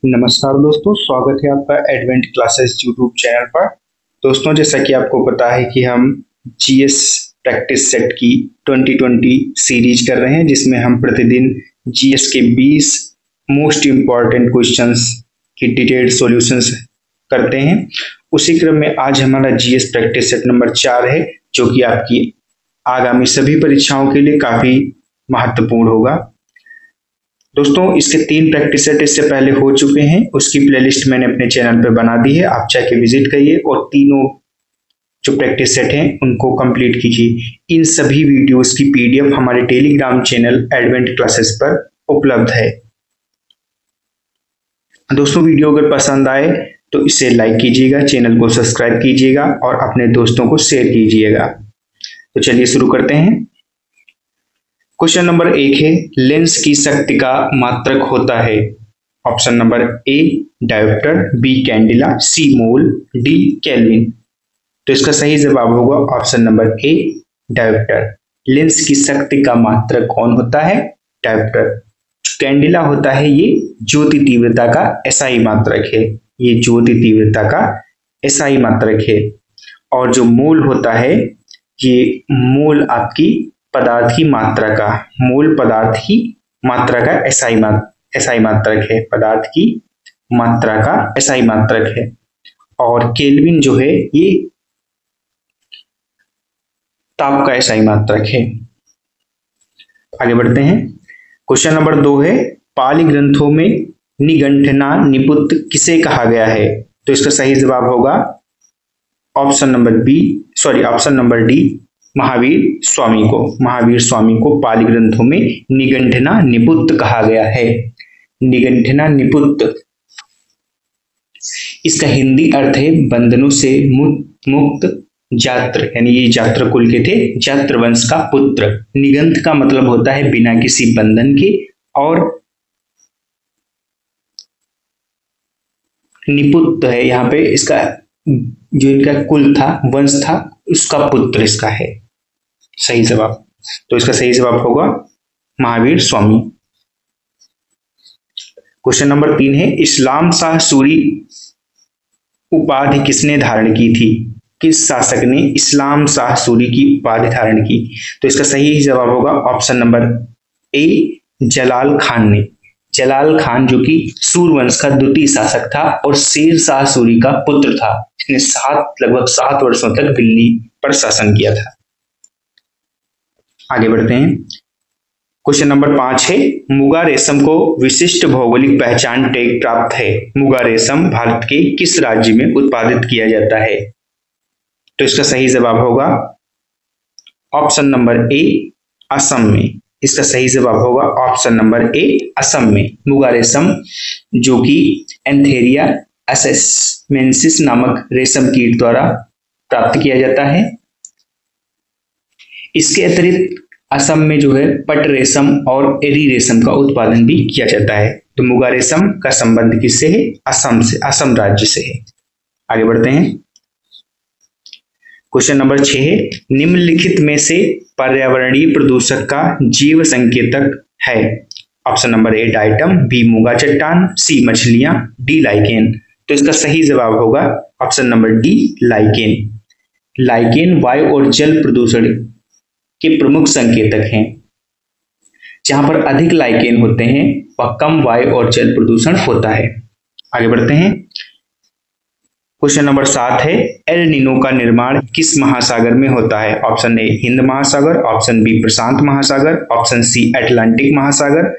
नमस्कार दोस्तों, स्वागत है आपका एडवेंट क्लासेस यूट्यूब चैनल पर। दोस्तों, जैसा कि आपको पता है कि हम जीएस प्रैक्टिस सेट की 2020 सीरीज कर रहे हैं, जिसमें हम प्रतिदिन जीएस के 20 मोस्ट इम्पॉर्टेंट क्वेश्चंस की डिटेल्ड सॉल्यूशंस करते हैं। उसी क्रम में आज हमारा जीएस प्रैक्टिस सेट नंबर 4 है, जो कि आपकी आगामी सभी परीक्षाओं के लिए काफी महत्वपूर्ण होगा। दोस्तों, इसके 3 प्रैक्टिस सेट इससे पहले हो चुके हैं, उसकी प्लेलिस्ट मैंने अपने चैनल पे बना दी है, आप जाके विजिट करिए और तीनों जो प्रैक्टिस सेट हैं उनको कंप्लीट कीजिए। इन सभी वीडियोस की पीडीएफ हमारे टेलीग्राम चैनल एडवेंट क्लासेस पर उपलब्ध है। दोस्तों, वीडियो अगर पसंद आए तो इसे लाइक कीजिएगा, चैनल को सब्सक्राइब कीजिएगा और अपने दोस्तों को शेयर कीजिएगा। तो चलिए शुरू करते हैं। क्वेश्चन नंबर 1 है, लेंस की शक्ति का मात्रक होता है। Option number A diopter, B candela, C mole, D kelvin. तो इसका सही जवाब होगा option number A diopter. Lens की शक्ति का मात्रक कौन होता है? डायोप्टर। कैंडिला होता है ये ज्योति तीव्रता का एसआई मात्रक है, ये ज्योति तीव्रता का एसआई मात्रक है। और जो मोल होता है, ये मोल आपकी पदार्थ की मात्रा का, मोल पदार्थ की मात्रा का एसआई मात्रक है, पदार्थ की मात्रा का एसआई मात्रक है। और केल्विन जो है ये ताप का एसआई मात्रक है। आगे बढ़ते हैं। क्वेश्चन नंबर 2 है, पाली ग्रंथों में निगंठना निपुत किसे कहा गया है? तो इसका सही जवाब होगा option number D Mahavir Swami को। महावीर स्वामी को पाली ग्रंथों में निगंठना निपुत कहा गया है। निगंठना निपुत, इसका हिंदी अर्थ है बंधनों से मुक्त जात्र, यानी ये जात्र कुल के थे, जात्र वंश का पुत्र। निगंठ का मतलब होता है बिना किसी बंधन के, और निपुत है यहाँ पे इसका जो इनका कुल था, वंश था, उसका पुत्र इसका है सही जवाब। तो इसका सही जवाब होगा महावीर स्वामी। क्वेश्चन नंबर 3 है, इस्लाम शाह सूरी उपाधि किसने धारण की थी? किस शासक ने इस्लाम शाह सूरी की उपाधि धारण की? तो इसका सही जवाब होगा ऑप्शन नंबर ए जलाल खान ने। जलाल खान जो कि सूरवंश का द्वितीय शासक था और शेर शाह सूरी का पुत्र था। इसने लगभग 7 वर्षों तक दिल्ली पर शासन किया था। आगे बढ़ते हैं। क्वेश्चन नंबर 5 है, मुगा रेशम को विशिष्ट भौगोलिक पहचान टैग प्राप्त है। मुगा रेशम भारत के किस राज्य में उत्पादित किया जाता है? तो इसका सही जवाब होगा ऑप्शन नंबर ए असम में। इसका सही जवाब होगा ऑप्शन नंबर ए असम में। मुगा रेशम जो कि एंथेरिया असेसमेंसिस नामक रेशम कीट द्वारा प्राप्त किया जाता है। इसके अतिरिक्त असम में जो है पट रेशम और एरी रेशम का उत्पादन भी किया जाता है। तो मुगा रेशम का संबंध किससे है? असम से, असम राज्य से है। आगे बढ़ते हैं। क्वेश्चन नंबर 6 है, निम्नलिखित में से पर्यावरणीय प्रदूषक का जीव संकेतक है। Option number A diatom, B मुगा चट्टान, सी मछलियां, डी लाइकेन। तो इसका सही जवाब होगा option number D lichen. Lichen वायु और जल प्रदूषण के प्रमुख संकेतक हैं। जहां पर अधिक लाइकेन होते हैं वह कम वायु और जल प्रदूषण होता है। आगे बढ़ते हैं। क्वेश्चन नंबर 7 है, एल नीनो का निर्माण किस महासागर में होता है? ऑप्शन ए हिंद महासागर, ऑप्शन बी प्रशांत महासागर, ऑप्शन सी अटलांटिक महासागर,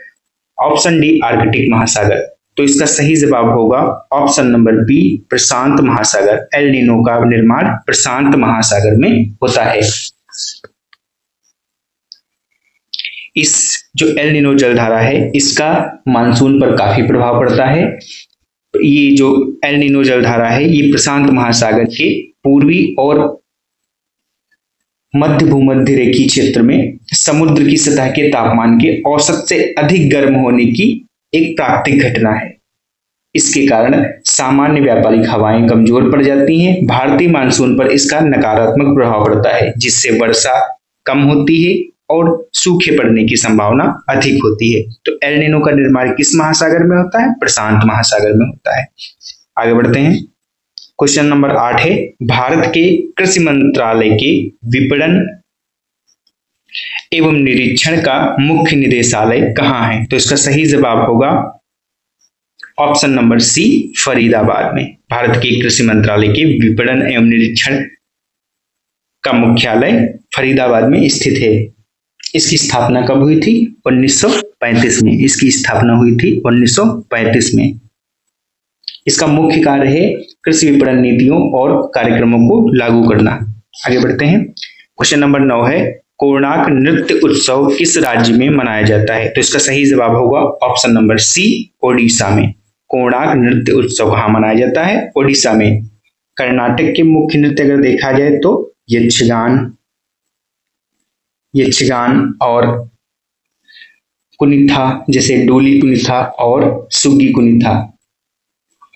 ऑप्शन डी आर्कटिक महासागर। तो इसका सही जवाब होगा ऑप्शन नंबर बी प्रशांत महासागर। एल नीनो का निर्माण प्रशांत महासागर में होता है। इस जो एल नीनो जलधारा है, इसका मानसून पर काफी प्रभाव पड़ता है। ये जो एल नीनो जलधारा है, ये प्रशांत महासागर के पूर्वी और मध्य भूमध्य रेखीय क्षेत्र में समुद्र की सतह के तापमान के औसत से अधिक गर्म होने की एक प्राकृतिक घटना है। इसके कारण सामान्य व्यापारिक हवाएं कमजोर पड़ जाती हैं। भारतीय मानसून पर इसका नकारात्मक प्रभाव पड़ता है, जिससे वर्षा कम होती है और सूखे पड़ने की संभावना अधिक होती है। तो एल नीनो का निर्माण किस महासागर में होता है? प्रशांत महासागर में होता है। आगे बढ़ते हैं। क्वेश्चन नंबर 8 है, भारत के कृषि मंत्रालय के विपणन एवं निरीक्षण का मुख्य निदेशालय कहाँ है? तो इसका सही जवाब होगा ऑप्शन नंबर सी, फरीदाबाद में। भारत के कृषि मंत्रालय के विपणन एवं निरीक्षण का मुख्यालय फरीदाबाद में स्थित है। इसकी स्थापना कब हुई थी? 1935 में। इसकी स्थापना हुई थी 1935 में। इसका मुख्य कार्य है कृषि विपणन नीतियों और कार्यक्रमों को लागू करना। आगे बढ़ते हैं। क्वेश्चन नंबर 9 है, कोणार्क नृत्य उत्सव किस राज्य में मनाया जाता है? तो इसका सही जवाब होगा ऑप्शन नंबर सी, ओडिशा में। कोणार्क नृत्य उत्सव कहाँ मनाया जाता है? ओडिशा में। कर्नाटक के मुख्य नृत्य अगर देखा जाए तो यक्षगान और कुनिथा, जैसे डोली कुनिथा और सुग्गी कुनिथा,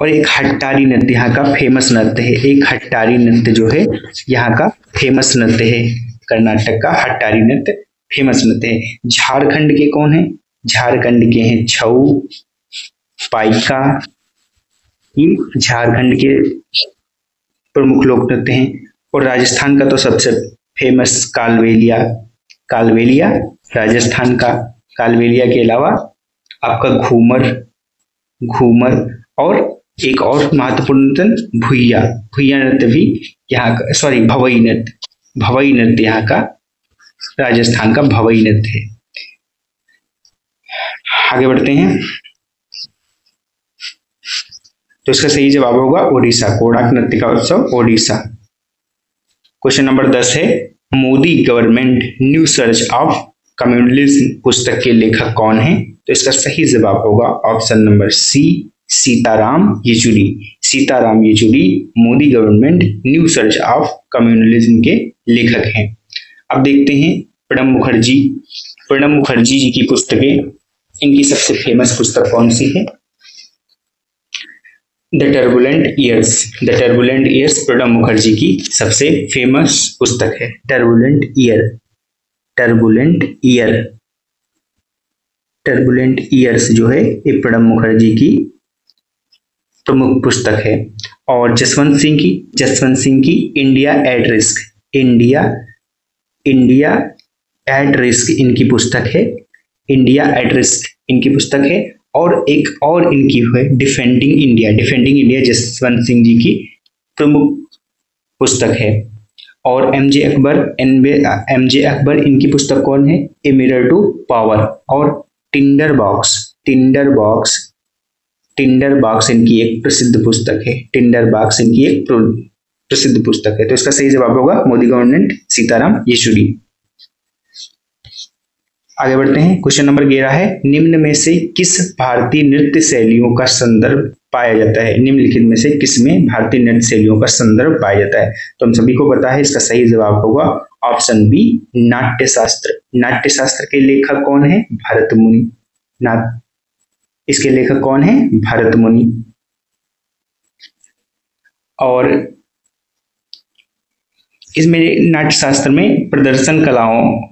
और एक हट्टारी नृत्य यहाँ का फेमस नृत्य है। एक हट्टारी नृत्य जो है यहाँ का फेमस नृत्य है। कर्नाटक का हट्टारी नृत्य फेमस नृत्य है। झारखंड के कौन है? झारखंड के हैं छऊ, पाइका, ये झारखंड के प्रमुख लोक नृत्य हैं। और राजस्थान का तो सबसे फेमस कालबेलिया राजस्थान का। कालबेलिया के अलावा आपका घूमर और एक और महत्वपूर्ण नृत्य भुइया नृत्य भी यहाँ का, सॉरी भवई नृत्य यहाँ का राजस्थान का भवई नृत्य है। आगे बढ़ते हैं। तो इसका सही जवाब होगा ओडिशा। कोणार्क नृत्य का उत्सव ओडिशा। क्वेश्चन नंबर 10 है, Modi government new search of communalism पुस्तक के लेखक कौन है? तो इसका सही जवाब होगा option number C, Sitaram Yechury Modi government new search of communalism के लेखक हैं। अब देखते हैं प्रणब मुखर्जी जी की पुस्तकें। इनकी सबसे फेमस पुस्तक कौन सी है? The turbulent years Pranab Mukherjee की सबसे फेमस पुस्तक है। टर्बुलेंट ईयर्स जो है ये प्रणब मुखर्जी की प्रमुख पुस्तक है। और जसवंत सिंह की इंडिया एट रिस्क इनकी पुस्तक है। इनकी पुस्तक है। और एक और इनकी है डिफेंडिंग इंडिया जसवंत सिंह जी की प्रमुख पुस्तक है। और एमजे अकबर इनकी पुस्तक कौन है? A mirror to power. और टिंडर बॉक्स इनकी एक प्रसिद्ध पुस्तक है। तो इसका सही जवाब होगा मोदी गवर्नमेंट सीताराम येचुरी। आगे बढ़ते हैं। क्वेश्चन नंबर 11 है, निम्न में से किस भारतीय नृत्य शैलियों का संदर्भ पाया जाता है? निम्नलिखित में से किस में भारतीय नृत्य शैलियों का संदर्भ पाया जाता है? तो हम सभी को पता है इसका सही जवाब होगा ऑप्शन बी, नाट्यशास्त्र के लेखक कौन है? भरत मुनि। इसके लेखक कौन है? भरत मुनि। और इसमें नाट्यशास्त्र में प्रदर्शन कलाओं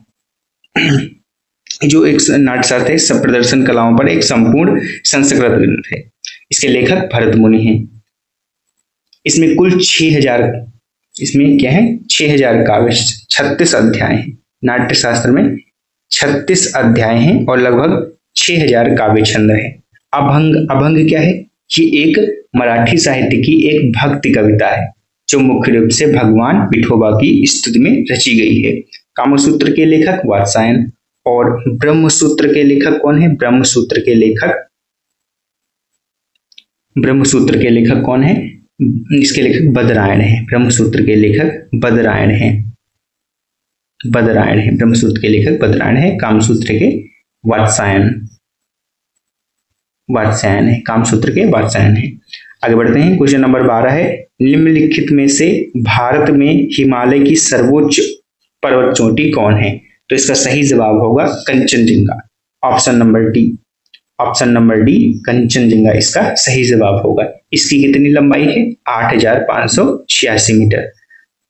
जो एक नाट्यशास्त्र है, सब प्रदर्शन कलाओं पर एक संपूर्ण संस्कृत ग्रंथ है। इसके लेखक भरत मुनि हैं। इसमें कुल 6000 काव्य, 36 अध्याय हैं। नाट्यशास्त्र में 36 अध्याय हैं और लगभग 6000 काव्य छंद है। अभंग क्या है? ये एक मराठी साहित्य की एक भक्ति कविता है जो मुख्य रूप से भगवान विठोबा की स्तुति में रची गई है। कामसूत्र के लेखक वात्सायन। और ब्रह्मसूत्र के लेखक कौन है? ब्रह्मसूत्र के लेखक कौन है? इसके लेखक बदरायण है। ब्रह्मसूत्र के लेखक बदरायण है। ब्रह्मसूत्र के लेखक बदरायण है। कामसूत्र के वात्सायन है। कामसूत्र के वात्सायन है। आगे बढ़ते हैं। क्वेश्चन नंबर 12 है, निम्नलिखित में से भारत में हिमालय की सर्वोच्च पर्वत चोटी कौन है? तो इसका सही जवाब होगा Kanchenjunga. Option number D Kanchenjunga इसका सही जवाब होगा। इसकी कितनी लंबाई है? 8586 मीटर।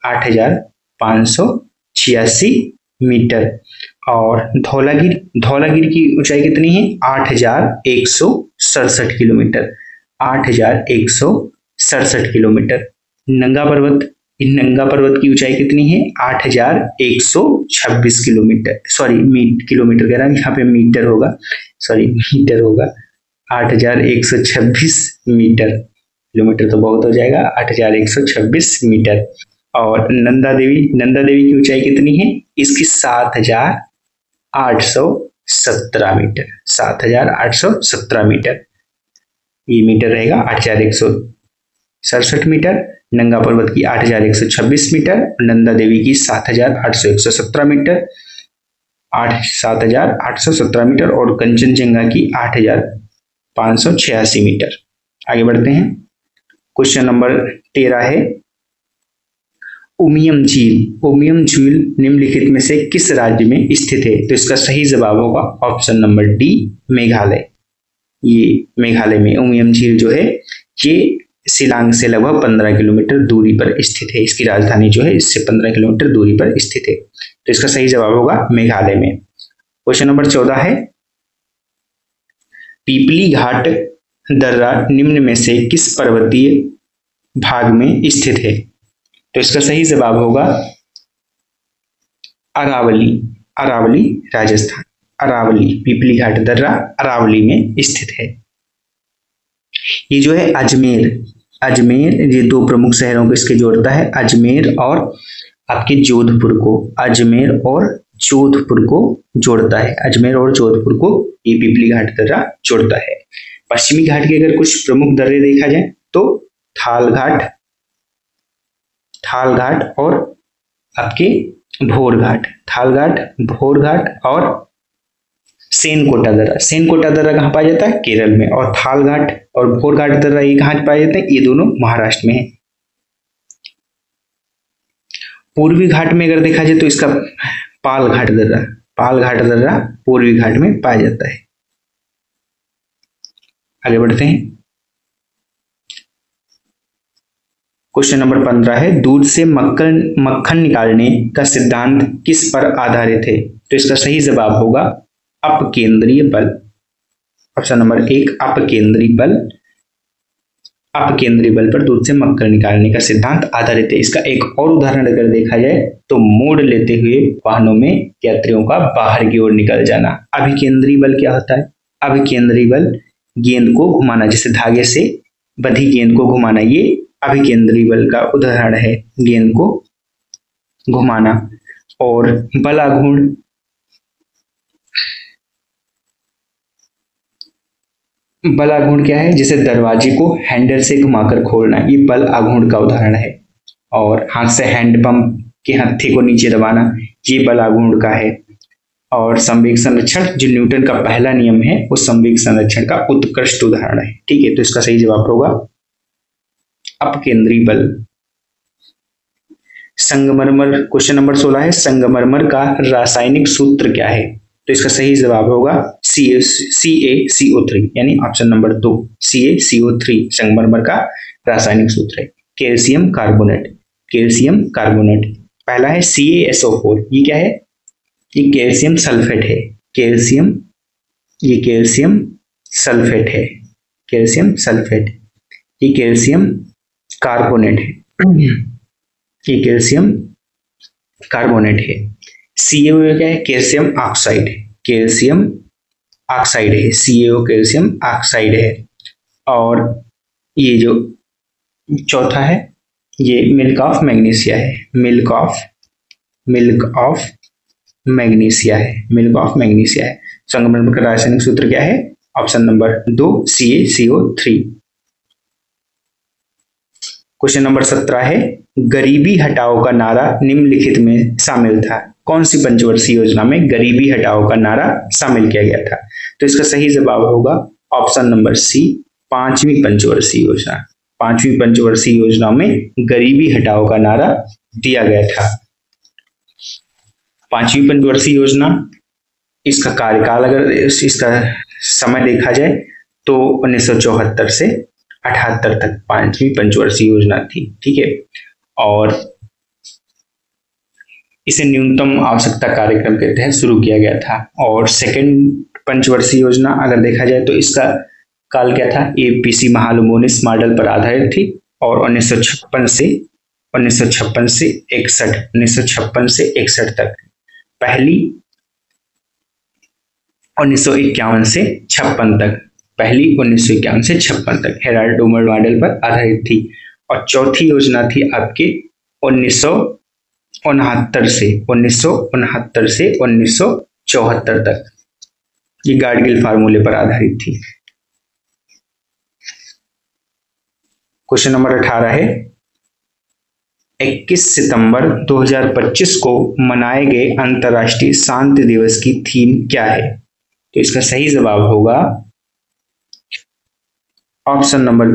8586 मीटर। और धौलागिरी की ऊंचाई कितनी है? 8,167 किलोमीटर, 8,167 किलोमीटर। नंगा पर्वत की ऊंचाई कितनी है? 8,126 किलोमीटर, सॉरी किलोमीटर कह रहा है, यहाँ पे मीटर होगा, सॉरी मीटर होगा, 8,126 मीटर। किलोमीटर तो बहुत हो जाएगा, 8,126 मीटर। और नंदा देवी की ऊंचाई कितनी है? इसकी 7,817 मीटर, 7,817 मीटर, ये मीटर रहेगा। 8,167 मीटर, नंगा पर्वत की 8,126 मीटर, नंदा देवी की 7,817 मीटर, 7,817 मीटर, और कंचनजंगा की 8,586 मीटर। आगे बढ़ते हैं। क्वेश्चन नंबर 13 है, उमियम झील निम्नलिखित में से किस राज्य में स्थित है? तो इसका सही जवाब होगा ऑप्शन नंबर डी, मेघालय। ये मेघालय में उमियम झील जो है ये शिलांग से लगभग 15 किलोमीटर दूरी पर स्थित है। इसकी राजधानी जो है इससे 15 किलोमीटर दूरी पर स्थित है। तो इसका सही जवाब होगा मेघालय में। क्वेश्चन नंबर 14 है, पीपली घाट दर्रा निम्न में से किस पर्वतीय भाग में स्थित है? तो इसका सही जवाब होगा अरावली राजस्थान। अरावली, पीपली घाट दर्रा अरावली में स्थित है। ये जो है अजमेर, ये दो प्रमुख शहरों को इसके जोड़ता है, अजमेर और आपके जोधपुर को, अजमेर और जोधपुर को जोड़ता है, अजमेर और जोधपुर को ये पीपली घाट दर्रा जोड़ता है। पश्चिमी घाट के अगर कुछ प्रमुख दर्रे देखा जाए तो थाल घाट और आपके भोर घाट और सेनकोटा दर्रा कहाँ पाया जाता है? केरल में। और थाल घाट और भोर घाट दर्रा ये कहाँ पाए जाते हैं? ये दोनों महाराष्ट्र में है। पूर्वी घाट में अगर देखा जाए तो इसका पाल घाट दर्रा पूर्वी घाट में पाया जाता है। आगे बढ़ते हैं। क्वेश्चन नंबर 15 है, दूध से मक्खन निकालने का सिद्धांत किस पर आधारित है? तो इसका सही जवाब होगा अपकेंद्रीय बल। ऑप्शन नंबर 1 अपकेंद्रीय बल पर दूध से मक्खन निकालने का सिद्धांत आधारित है। इसका एक और उदाहरण अगर देखा जाए तो मोड़ लेते हुए वाहनों में यात्रियों का बाहर की ओर निकल जाना। अभिकेंद्रीय बल क्या होता है? अभिकेंद्रीय बल गेंद को घुमाना, जैसे धागे से बंधी गेंद को घुमाना, ये अभिकेंद्रीय बल का उदाहरण है, गेंद को घुमाना। और बल आघूर्ण क्या है? जैसे दरवाजे को हैंडल से घुमाकर खोलना, ये बल आघूर्ण का उदाहरण है। और हाथ से हैंडपंप के हत्थे को नीचे दबाना, ये बल आघूर्ण का है। और संवेग संरक्षण जो न्यूटन का पहला नियम है, वो संवेग संरक्षण का उत्कृष्ट उदाहरण है। ठीक है, तो इसका सही जवाब होगा अपकेंद्रीय बल। संगमरमर, क्वेश्चन नंबर 16 है, संगमरमर का रासायनिक सूत्र क्या है? तो इसका सही जवाब होगा CaCO3, यानी ऑप्शन नंबर 2 CaCO3 संगमरमर का रासायनिक सूत्र है। Calcium carbonate. पहला है CaSO4, ये क्या है? ये कैल्शियम सल्फेट है। ये कैल्शियम सल्फेट। ये कैल्शियम कार्बोनेट है। ये कैल्शियम कार्बोनेट है। CaO क्या है? कैल्शियम ऑक्साइड है। CaO कैल्शियम ऑक्साइड है। और ये जो चौथा है, ये मिल्क ऑफ मैग्नीशिया है। मिल्क ऑफ मैग्नीशिया है। संगमरमर का रासायनिक सूत्र क्या है? Option number 2 CaCO3। Question number 17 है, गरीबी हटाओ का नारा निम्नलिखित में शामिल था। कौन सी पंचवर्षीय योजना में गरीबी हटाओ का नारा शामिल किया गया था? तो इसका सही जवाब होगा ऑप्शन नंबर सी, पांचवी पंचवर्षीय योजना। पांचवी पंचवर्षीय योजना में गरीबी हटाओ का नारा दिया गया था। पांचवी पंचवर्षीय योजना, इसका कार्यकाल अगर इसका समय देखा जाए तो 1974 से 78 तक पांचवी पंचवर्षीय योजना थी। ठीक है, और इसे न्यूनतम आवश्यकता कार्यक्रम के तहत शुरू किया गया था। और सेकंड पंचवर्षीय योजना अगर देखा जाए तो इसका काल क्या था, एपीसी महालनोबिस मॉडल पर आधारित थी और 1956 से 1956 तक। पहली 1951 से 56 तक, पहली 1951 से 56 तक हेराल्ड डोमर मॉडल पर आधारित थी। और चौथी योजना थी आपकी 1969 से 1974 तक, ये गाडगिल फार्मूले पर आधारित थी। क्वेश्चन नंबर 18 है 21 सितंबर 2025 को मनाए गए अंतर्राष्ट्रीय शांति दिवस की थीम क्या है? तो इसका सही जवाब होगा ऑप्शन नंबर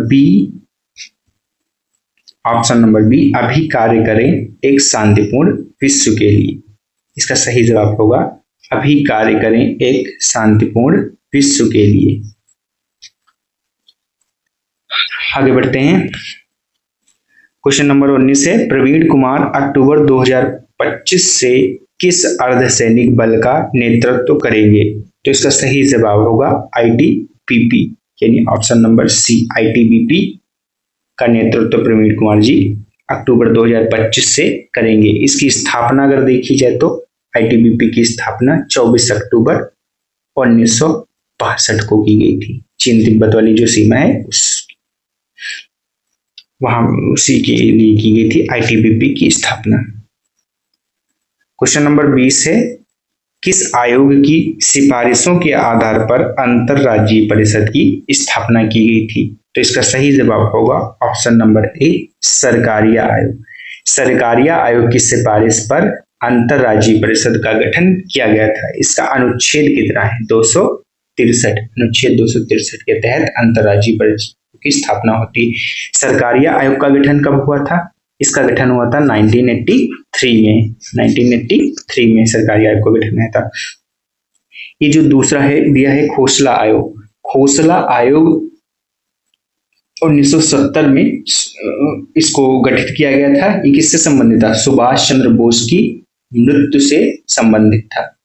बी, अभी कार्य करें एक शांतिपूर्ण विश्व के लिए। इसका सही जवाब होगा अभी कार्य करें एक शांतिपूर्ण विश्व के लिए। आगे बढ़ते हैं। क्वेश्चन नंबर 19 है प्रवीण कुमार अक्टूबर 2025 से किस अर्धसैनिक बल का नेतृत्व करेंगे? तो इसका सही जवाब होगा आईटीबीपी, यानी ऑप्शन नंबर सी, आईटीबीपी का नेतृत्व प्रवीण कुमार जी अक्टूबर 2025 से करेंगे। इसकी स्थापना अगर देखी जाए तो आईटीबीपी की स्थापना 24 अक्टूबर 1962 को की गई थी। चीन तिब्बत वाली जो सीमा है वहां उसी के लिए की गई थी आईटीबीपी की स्थापना। क्वेश्चन नंबर 20 है किस आयोग की सिफारिशों के आधार पर अंतरराज्यीय परिषद की स्थापना की गई थी? तो इसका सही जवाब होगा ऑप्शन नंबर ए, सरकारिया आयोग। सरकारिया आयोग की सिफारिश पर अंतरराज्यीय परिषद का गठन किया गया था। इसका अनुच्छेद कितना है? 263। अनुच्छेद 263 के तहत अंतरराज्यीय परिषद की स्थापना होती। सरकारिया आयोग का गठन कब हुआ था? इसका गठन हुआ था 1983 में। 1983 में सरकारी आयोग का गठन हुआ था। ये जो दूसरा है दिया है खोसला आयोग। खोसला आयोग 1970 में इसको गठित किया गया था। ये किससे संबंधित था? सुभाष चंद्र बोस की मृत्यु से संबंधित था,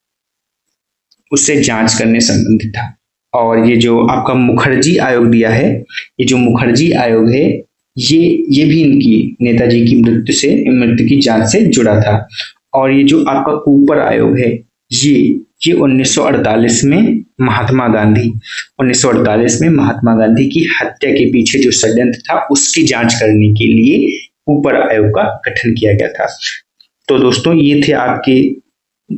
उससे जांच करने संबंधित था। और ये जो आपका मुखर्जी आयोग दिया है, ये जो मुखर्जी आयोग है ये भी इनकी नेताजी की मृत्यु की जांच से जुड़ा था। और ये जो आपका कूपर आयोग है ये 1948 में महात्मा गांधी की हत्या के पीछे जो षड्यंत्र था उसकी जांच करने के लिए कूपर आयोग का गठन किया गया था। तो दोस्तों ये थे आपके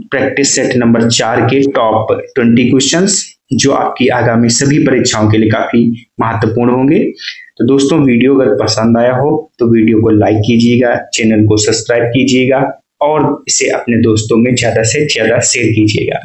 प्रैक्टिस सेट नंबर 4 के टॉप 20 क्वेश्चंस जो आपकी आगामी सभी परीक्षाओं के लिए काफी महत्वपूर्ण होंगे। तो दोस्तों वीडियो अगर पसंद आया हो तो वीडियो को लाइक कीजिएगा, चैनल को सब्सक्राइब कीजिएगा और इसे अपने दोस्तों में ज्यादा से ज्यादा शेयर कीजिएगा।